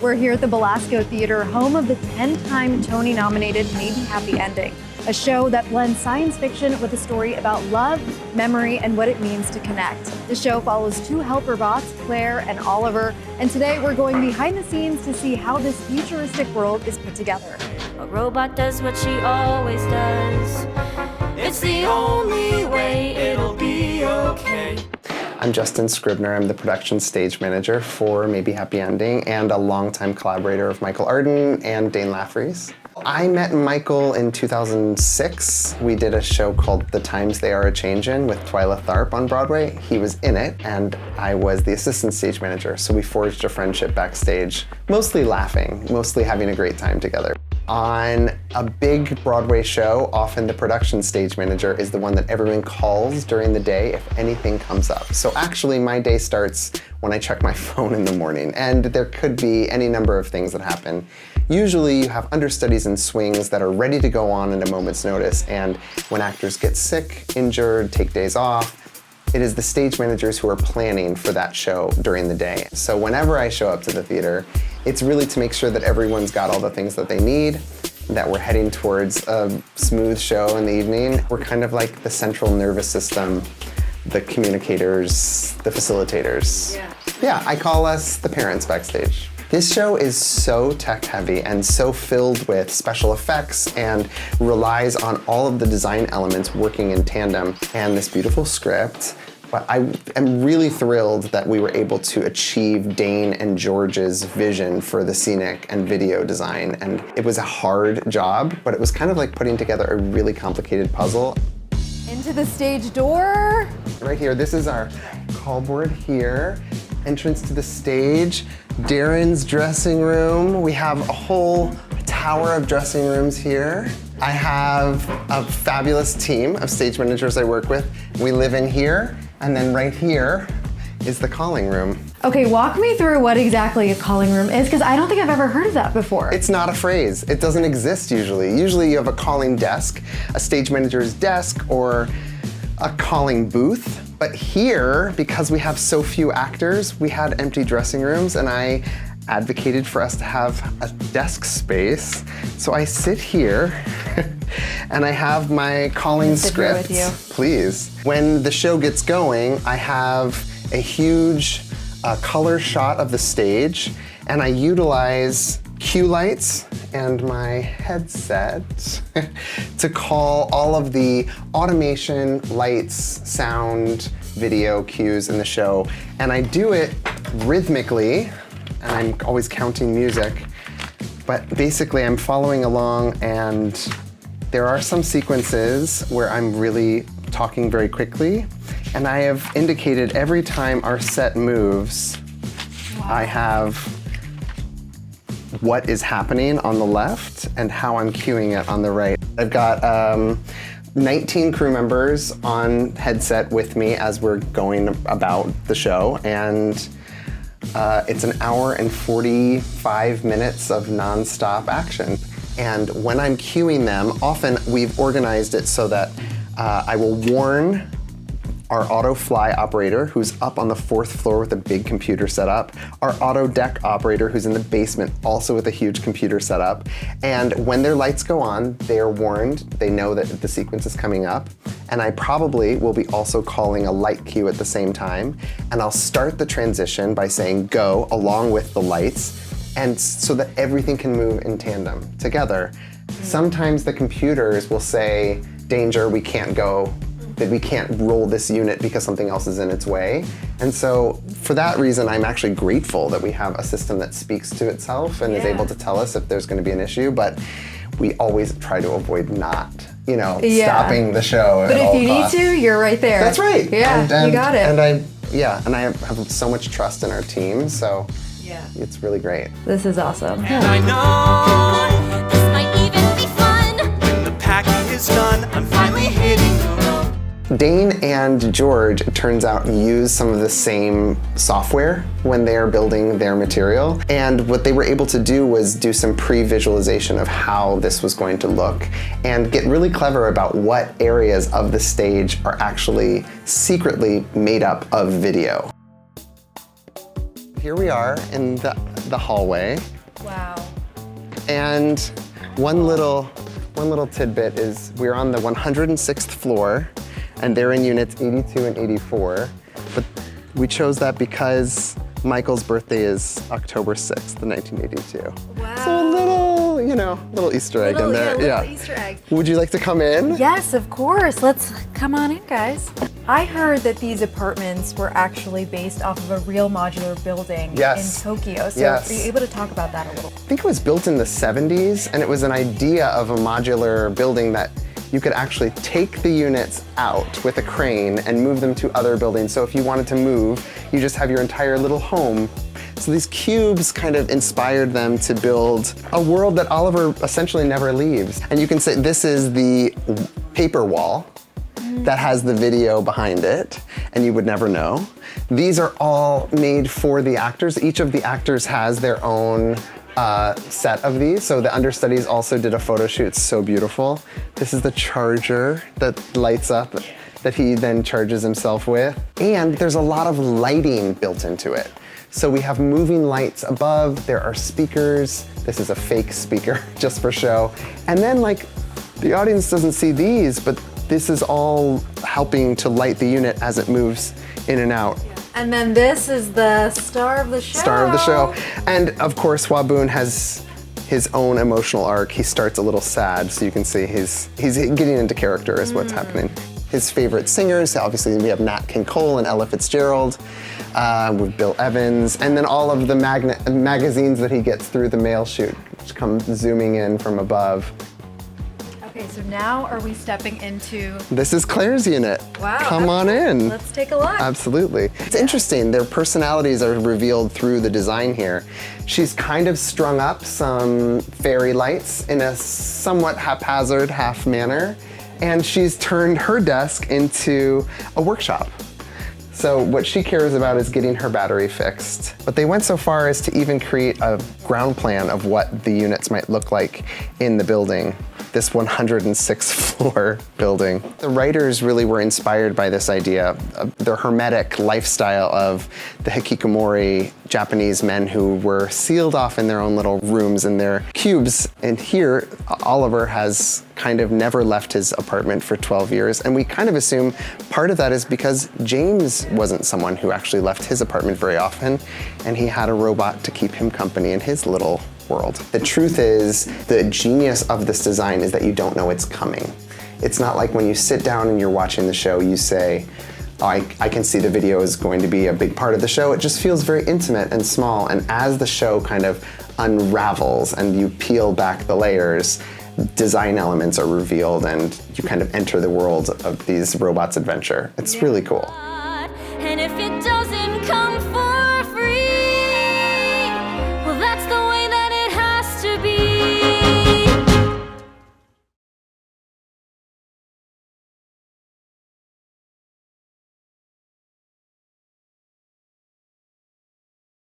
We're here at the Belasco Theater, home of the 10-time Tony-nominated Maybe Happy Ending, a show that blends science fiction with a story about love, memory, and what it means to connect. The show follows two helper bots, Claire and Oliver, and today we're going behind the scenes to see how this futuristic world is put together. A robot does what she always does. It's the only way it'll be okay. I'm Justin Scribner. I'm the production stage manager for Maybe Happy Ending and a longtime collaborator of Michael Arden and Dane Laffrey's. I met Michael in 2006. We did a show called The Times They Are A-Changin' with Twyla Tharp on Broadway. He was in it, and I was the assistant stage manager, so we forged a friendship backstage, mostly laughing, mostly having a great time together. On a big Broadway show, often the production stage manager is the one that everyone calls during the day if anything comes up. So actually my day starts when I check my phone in the morning, and there could be any number of things that happen. Usually you have understudies and swings that are ready to go on at a moment's notice, and when actors get sick, injured, take days off, it is the stage managers who are planning for that show during the day. So whenever I show up to the theater, it's really to make sure that everyone's got all the things that they need, that we're heading towards a smooth show in the evening. We're kind of like the central nervous system, the communicators, the facilitators. Yeah, I call us the parents backstage. This show is so tech heavy and so filled with special effects and relies on all of the design elements working in tandem and this beautiful script. But I am really thrilled that we were able to achieve Dane and George's vision for the scenic and video design. And it was a hard job, but it was kind of like putting together a really complicated puzzle. Into the stage door. Right here, this is our call board here. Entrance to the stage, Darren's dressing room. We have a whole tower of dressing rooms here. I have a fabulous team of stage managers I work with. We live in here, and then right here is the calling room. Okay, walk me through what exactly a calling room is, because I don't think I've ever heard of that before. It's not a phrase. It doesn't exist usually. Usually you have a calling desk, a stage manager's desk, or a calling booth. But here, because we have so few actors, we had empty dressing rooms, and I advocated for us to have a desk space. So I sit here and I have my calling script. Please. When the show gets going, I have a huge color shot of the stage, and I utilize cue lights and my headset to call all of the automation, lights, sound, video cues in the show. And I do it rhythmically, and I'm always counting music, but basically I'm following along, and there are some sequences where I'm really talking very quickly, and I have indicated every time our set moves, I have what is happening on the left and how I'm cueing it on the right. I've got 19 crew members on headset with me as we're going about the show, and it's an hour and 45 minutes of nonstop action. And when I'm cueing them, often we've organized it so that I will warn our auto fly operator, who's up on the 4th floor with a big computer setup, our auto deck operator, who's in the basement, also with a huge computer setup. And when their lights go on, they're warned, they know that the sequence is coming up. And I probably will be also calling a light cue at the same time. And I'll start the transition by saying go along with the lights, and so that everything can move in tandem together. Sometimes the computers will say, danger, we can't go, that we can't roll this unit because something else is in its way. And so for that reason, I'm actually grateful that we have a system that speaks to itself and is able to tell us if there's gonna be an issue, but we always try to avoid not, stopping the show But at all if you costs. need to, you're right there. That's right. Yeah, you got it. And I have so much trust in our team, so it's really great. This is awesome. And I know this might even be fun. When the packing is done, I'm finally hitting the road. Dane and George, it turns out, use some of the same software when they are building their material. And what they were able to do was do some pre-visualization of how this was going to look and get really clever about what areas of the stage are actually secretly made up of video. Here we are in the the hallway. Wow. And one little tidbit is we're on the 106th floor, and they're in units 82 and 84. But we chose that because Michael's birthday is October 6th, 1982. Wow. So a little Easter egg in there. Little Easter egg. Would you like to come in? Yes, of course. Let's come on in, guys. I heard that these apartments were actually based off of a real modular building Yes. in Tokyo. So Yes. are you able to talk about that a little? I think it was built in the 70s, and it was an idea of a modular building that you could actually take the units out with a crane and move them to other buildings. So if you wanted to move, you just have your entire little home. So these cubes kind of inspired them to build a world that Oliver essentially never leaves. And you can say this is the paper wall that has the video behind it, and you would never know. These are all made for the actors. Each of the actors has their own set of these. So the understudies also did a photo shoot. It's so beautiful. This is the charger that lights up that he then charges himself with. And there's a lot of lighting built into it. So we have moving lights above, there are speakers. This is a fake speaker just for show. And then the audience doesn't see these, but this is all helping to light the unit as it moves in and out. And then this is the star of the show. Star of the show. And of course, Waboon has his own emotional arc. He starts a little sad, so you can see he's getting into character is what's happening. His favorite singers, obviously we have Nat King Cole and Ella Fitzgerald, with Bill Evans, and then all of the magazines that he gets through the mail chute, which come zooming in from above. Okay, so now are we stepping into... This is Claire's unit. Wow. Come on in. Let's take a look. Absolutely. It's interesting, their personalities are revealed through the design here. She's kind of strung up some fairy lights in a somewhat haphazard half manner, and she's turned her desk into a workshop. So what she cares about is getting her battery fixed. But they went so far as to even create a ground plan of what the units might look like in the building, this 106th floor building. The writers really were inspired by this idea, the hermetic lifestyle of the hikikomori Japanese men who were sealed off in their own little rooms in their cubes. And here, Oliver has kind of never left his apartment for 12 years. And we kind of assume part of that is because James wasn't someone who actually left his apartment very often, and he had a robot to keep him company in his little world. The truth is, the genius of this design is that you don't know it's coming. It's not like when you sit down and you're watching the show, you say, oh, I can see the video is going to be a big part of the show. It just feels very intimate and small. And as the show kind of unravels and you peel back the layers, design elements are revealed and you kind of enter the world of these robots' adventure. It's really cool.